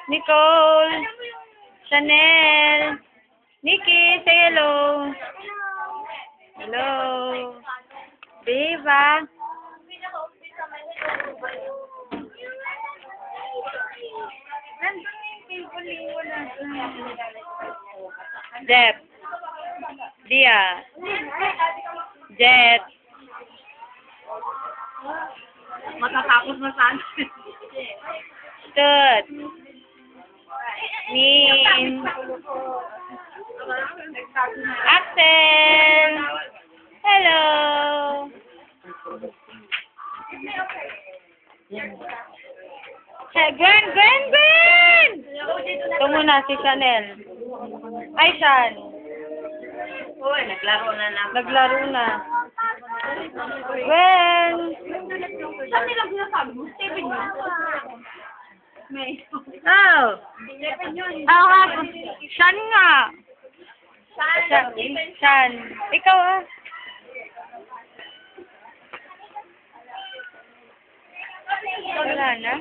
Nicole. Chanel. Nikki, say hello. Hello. Viva. Jet. Dia. Jet. Matatapos na sana. Stud. Min. Axel. Hello. Hey, Gwen! Ito muna si Chanel. Ay, Shan. Uy, naglaro na lang. Naglaro na. Gwen! Saan nilang sinasabi mo? Stephen yun? May. Oh! Stephen yun. Ako nga. Shan nga. Shan. Ikaw ah. Wala na?